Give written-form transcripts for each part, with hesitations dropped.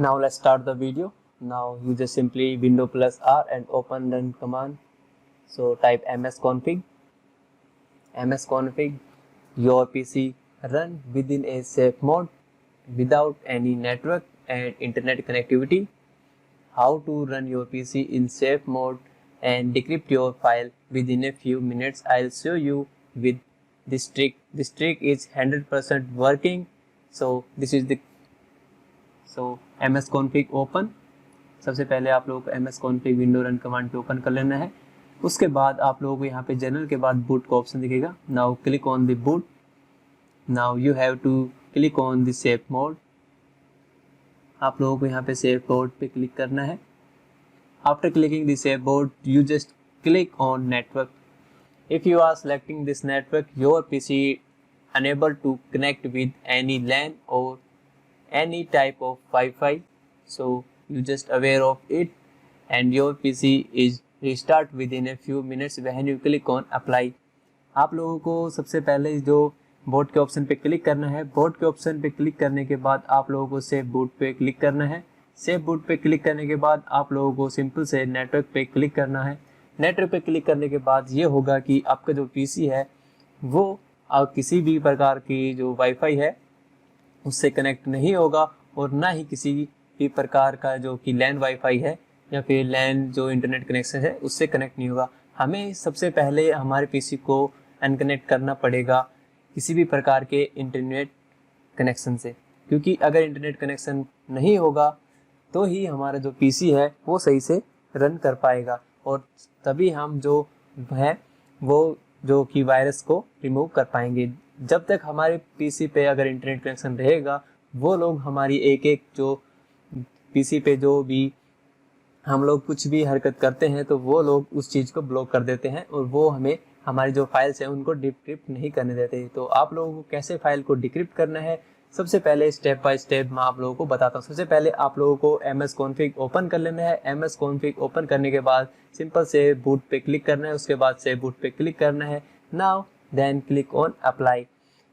Now let's start the video. Now you just simply window plus R and open run command. So type msconfig. Msconfig, your PC run within a safe mode without any network and internet connectivity. How to run your PC in safe mode and decrypt your file within a few minutes. I'll show you with this trick. This trick is 100% working. So this is the msconfig open. सबसे पहले आप लोगों को msconfig window run command पे open कर लेना है। उसके बाद आप लोगों को यहाँ पे जनरल के बाद बूट का ऑप्शन दिखेगा। Now click on the boot. Now you have to click on the safe mode. आप लोगों को यहाँ पे सेफ मोड पे क्लिक करना है। After clicking the safe mode you just click on network. If you are selecting this network, your PC unable to connect with any LAN or any type of Wi-Fi, so you just aware of it and your PC is restart within a few minutes when you click on apply। आप लोगों को सबसे पहले जो boat के option पे click करना है। बोट के ऑप्शन पे क्लिक करने के बाद आप लोगों को सेव बूट पे क्लिक करना है। सेव बूट पे क्लिक करने के बाद आप लोगों को सिंपल से नेटवर्क पे क्लिक करना है। नेटवर्क पे क्लिक करने के बाद ये होगा कि आपका जो पीसी है वो किसी भी प्रकार की जो वाईफाई है उससे कनेक्ट नहीं होगा और ना ही किसी भी प्रकार का जो कि लैन वाईफाई है या फिर लैन जो इंटरनेट कनेक्शन है उससे कनेक्ट नहीं होगा। हमें सबसे पहले हमारे पीसी को अनकनेक्ट करना पड़ेगा किसी भी प्रकार के इंटरनेट कनेक्शन से, क्योंकि अगर इंटरनेट कनेक्शन नहीं होगा तो ही हमारा जो पीसी है वो सही से रन कर पाएगा और तभी हम जो है वो जो कि वायरस को रिमूव कर पाएंगे। जब तक हमारे पीसी पे अगर इंटरनेट कनेक्शन रहेगा वो लोग हमारी एक एक जो पीसी पे जो भी हम लोग कुछ भी हरकत करते हैं तो वो लोग उस चीज़ को ब्लॉक कर देते हैं और वो हमें हमारी जो फाइल्स हैं उनको डिक्रिप्ट नहीं करने देते। तो आप लोगों को कैसे फाइल को डिक्रिप्ट करना है सबसे पहले स्टेप बाय स्टेप मैं आप लोगों को बताता हूँ। सबसे पहले आप लोगों को msconfig ओपन कर लेना है। msconfig ओपन करने के बाद सिंपल से बूट पे क्लिक करना है। उसके बाद से बूट पे क्लिक करना है। Now then click on apply.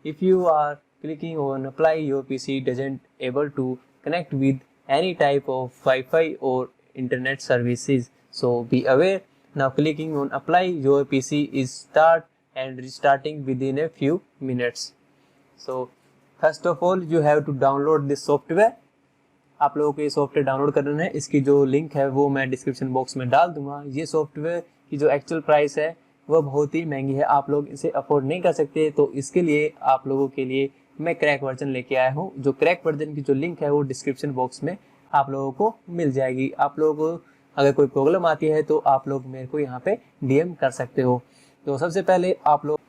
If you are clicking on apply your PC doesn't able to connect with any type of Wi-Fi or internet services, so be aware। Now clicking on apply, your PC is start and restarting within a few minutes। So first of all you have to download this software। आप लोगों को ये software download करना है। इसकी जो link है वो मैं डिस्क्रिप्शन बॉक्स में डाल दूंगा। ये सॉफ्टवेयर की जो एक्चुअल प्राइस है वो बहुत ही महंगी है, आप लोग इसे अफोर्ड नहीं कर सकते। तो इसके लिए आप लोगों के लिए मैं क्रैक वर्जन लेके आया हूँ। जो क्रैक वर्जन की जो लिंक है वो डिस्क्रिप्शन बॉक्स में आप लोगों को मिल जाएगी। आप लोगों को अगर कोई प्रॉब्लम आती है तो आप लोग मेरे को यहाँ पे डीएम कर सकते हो। तो सबसे पहले आप लोग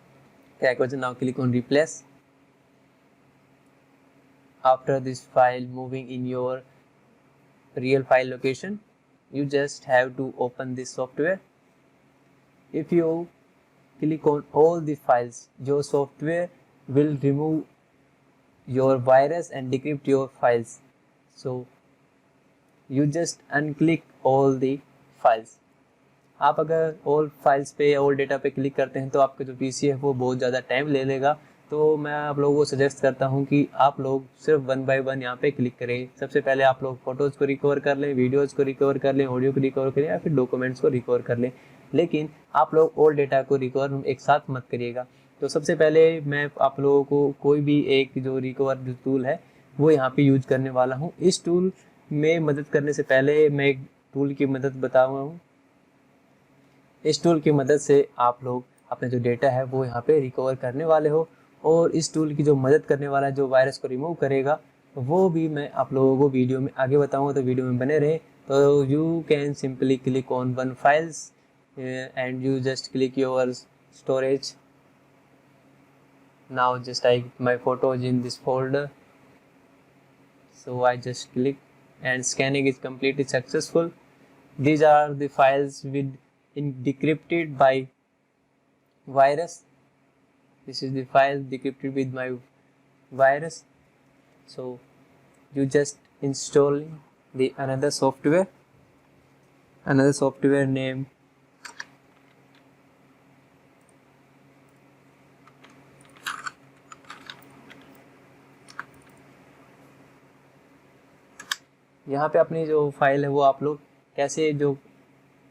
crack version, now click on replace. After this file moving in your real file location, you just have to open this software। If you click on all the files, your software will remove your virus and decrypt your files। So you just unclick all the files। आप अगर all files पे all data पे click करते हैं तो आपका जो PC है वो बहुत ज़्यादा टाइम ले लेगा। तो मैं आप लोगों को सजेस्ट करता हूं कि आप लोग सिर्फ 1 बाय 1 यहाँ पे क्लिक करें। सबसे पहले आप लोग फोटोज़ को रिकवर कर लें, वीडियोज़ को रिकवर कर लें, ऑडियो को रिकवर करें या फिर डॉक्यूमेंट्स को रिकवर कर लें, लेकिन आप लोग ऑल डेटा को रिकवर एक साथ मत करिएगा। तो सबसे पहले मैं आप लोगों को कोई भी एक जो रिकवर जो टूल है वो यहाँ पे यूज करने वाला हूँ। इस टूल में मदद करने से पहले मैं एक टूल की मदद बताऊँगा हूँ। इस टूल की मदद से आप लोग अपने जो डेटा है वो यहाँ पे रिकवर करने वाले हो और इस टूल की जो मदद करने वाला है जो वायरस को रिमूव करेगा वो भी मैं आप लोगों को वीडियो में आगे बताऊंगा। तो वीडियो में बने रहे। तो you can simply click on one files and you just click your storage. Now just I my photos in this folder, so I just click and scanning is completely successful। These are the files with decrypted by virus। This is the file decrypted with my virus। So you just install the another software name यहाँ पे अपनी जो file है वो आप लोग कैसे जो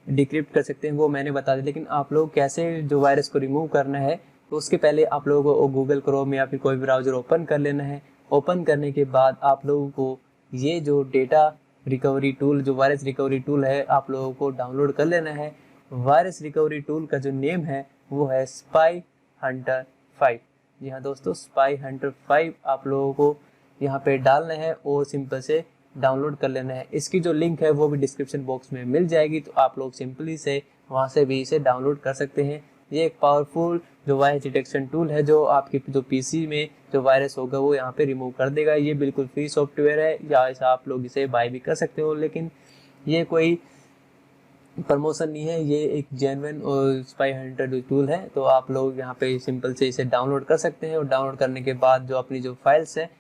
डिक्रिप्ट कर सकते हैं वो मैंने बता दिया, लेकिन आप लोग कैसे जो वायरस को रिमूव करना है तो उसके पहले आप लोगों को गूगल क्रोम या फिर कोई ब्राउज़र ओपन कर लेना है। ओपन करने के बाद आप लोगों को ये जो डेटा रिकवरी टूल, जो वायरस रिकवरी टूल है, आप लोगों को डाउनलोड कर लेना है। वायरस रिकवरी टूल का जो नेम है वो है स्पाई हंटर 5। जी हाँ दोस्तों, स्पाई हंटर 5 आप लोगों को यहाँ पे डालना है और सिंपल से डाउनलोड कर लेना है। इसकी जो लिंक है वो भी डिस्क्रिप्शन बॉक्स में मिल जाएगी, तो आप लोग सिंपली से वहाँ से भी इसे डाउनलोड कर सकते हैं। ये एक पावरफुल जो वायरस डिटेक्शन टूल है जो आपके जो पीसी में जो वायरस होगा वो यहाँ पे रिमूव कर देगा। ये बिल्कुल फ्री सॉफ्टवेयर है, या ऐसा आप लोग इसे बाय भी कर सकते हो, लेकिन ये कोई प्रमोशन नहीं है, ये एक जेन्युइन और स्पाई हंटर जो टूल है। तो आप लोग यहाँ पे सिंपल से इसे डाउनलोड कर सकते हैं और डाउनलोड करने के बाद जो अपनी जो फाइल्स है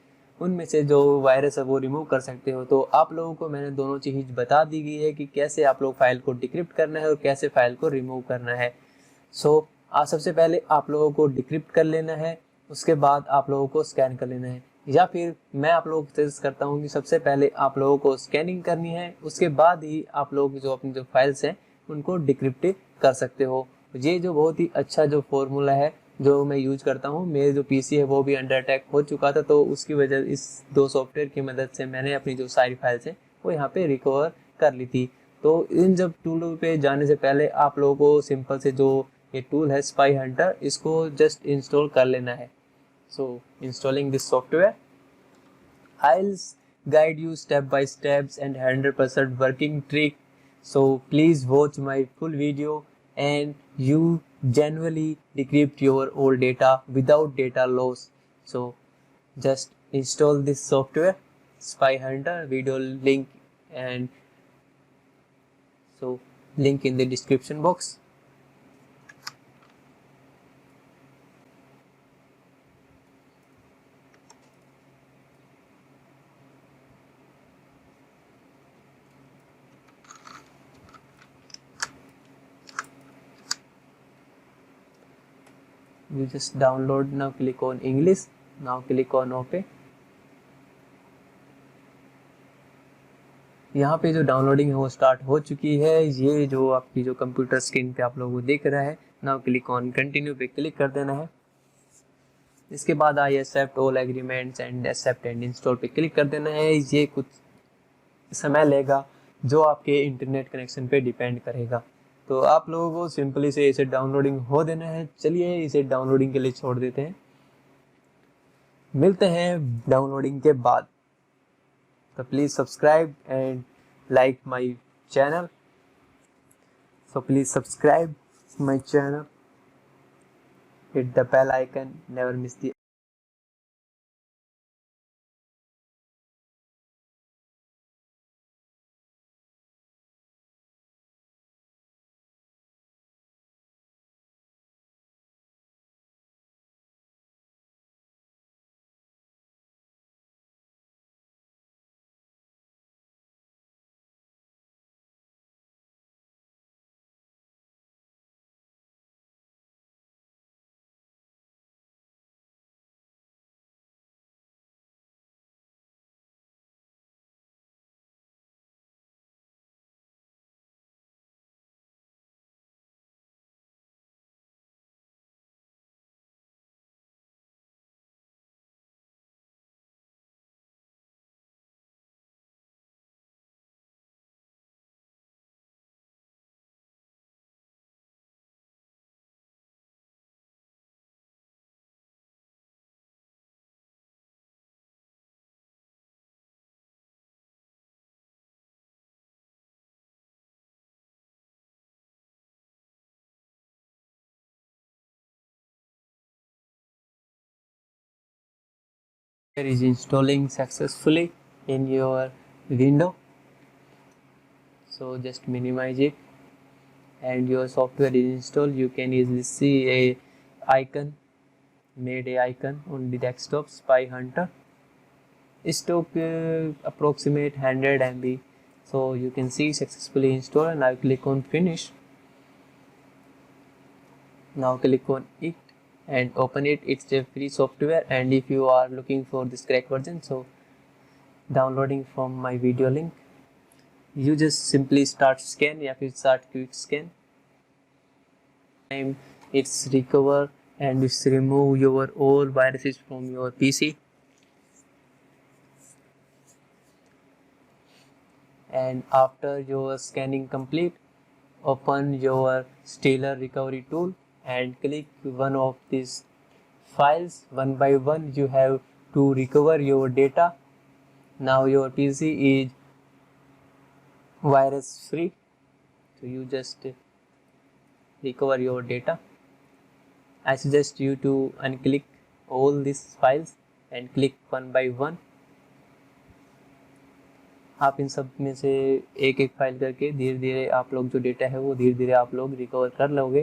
उनमें से जो वायरस है वो रिमूव कर सकते हो। तो आप लोगों को मैंने दोनों चीज़ बता दी गई है कि कैसे आप लोग फाइल को डिक्रिप्ट करना है और कैसे फाइल को रिमूव करना है। आज सबसे पहले आप लोगों को डिक्रिप्ट कर लेना है, उसके बाद आप लोगों को स्कैन कर लेना है, या फिर मैं आप लोगों को सजेस्ट करता हूँ कि सबसे पहले आप लोगों को स्कैनिंग करनी है, उसके बाद ही आप लोग जो अपनी जो फाइल्स हैं उनको डिक्रिप्ट कर सकते हो। ये जो बहुत ही अच्छा जो फॉर्मूला है जो मैं यूज करता हूँ, मेरे जो पीसी है वो भी अंडर अटैक हो चुका था, तो उसकी वजह इस 2 सॉफ्टवेयर की मदद से मैंने अपनी जो सारी फाइल्स हैं वो यहाँ पे रिकवर कर ली थी। तो इन जब टूलों पे जाने से पहले आप लोगों को सिंपल से जो ये टूल है स्पाई हंटर, इसको जस्ट इंस्टॉल कर लेना है। So installing this software, I'll guide you step by steps and 100% working trick. So please watch my full video and you genuinely decrypt your old data without data loss. So just install this software, Spy Hunter, video link, and so link in the description box. You just download, now click on English, now click on okay. यहाँ पे जो downloading है वो start हो चुकी है। ये जो आपकी जो कंप्यूटर स्क्रीन पे आप लोगों को दिख रहा है, नाउ क्लिक ऑन कंटिन्यू पे क्लिक कर देना है। इसके बाद I accept all agreements and accept and install पे क्लिक कर देना है। ये कुछ समय लेगा जो आपके इंटरनेट कनेक्शन पे डिपेंड करेगा, तो आप लोगों को सिंपली से इसे डाउनलोडिंग हो देना है। चलिए इसे डाउनलोडिंग के लिए छोड़ देते हैं, मिलते हैं डाउनलोडिंग के बाद। तो please subscribe and like my channel, so please subscribe my channel, hit the bell icon, never miss the is installing successfully in your window. So just minimize it and your software is installed. You can easily see a icon, made a icon on the desktop, Spy Hunter. It took approximate 100 MB, so you can see successfully installed. And I click on finish. Now click on it and open it. It's a free software, and if you are looking for this crack version, so downloading from my video link. you just simply start scan या फिर start quick scan. Time it's recover and it's remove your all viruses from your PC. And after your scanning complete, open your Stellar recovery tool and click one of these files. One by one you have to recover your data. Now your PC is virus free, so you just recover your data. I suggest you to unclick all these files and click one by one. आप इन सब में से एक एक file करके धीरे धीरे आप लोग जो डेटा है वो धीरे धीरे आप लोग रिकवर कर लोगे।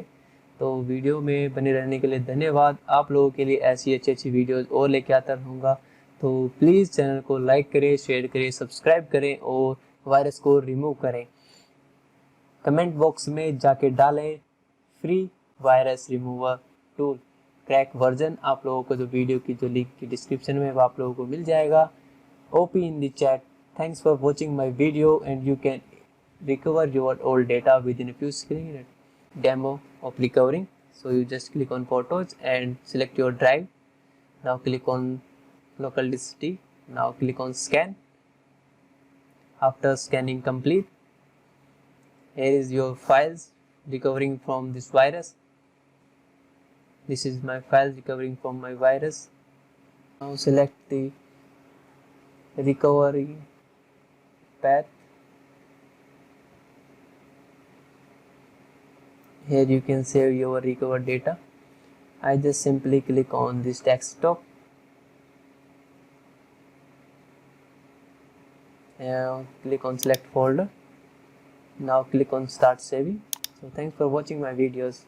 तो वीडियो में बने रहने के लिए धन्यवाद। आप लोगों के लिए ऐसी अच्छी अच्छी वीडियोस और लेके आता रहूँगा। तो प्लीज़ चैनल को लाइक करें, शेयर करें, सब्सक्राइब करें और वायरस को रिमूव करें। कमेंट बॉक्स में जाके डालें free virus remover tool crack version. आप लोगों को जो वीडियो की जो लिंक की डिस्क्रिप्शन में वो आप लोगों को मिल जाएगा। OP in the chat. Thanks for watching my video, and you can recover your old data within a few seconds. Demo of recovering. So you just click on photos and select your drive. Now click on local disk D. Now click on scan. After scanning complete, here is your files recovering from this virus. This is my file recovering from my virus. Now select the recovery path. Here you can save your recovered data. I just simply click on this desktop and click on select folder. Now click on start saving. So thanks for watching my videos.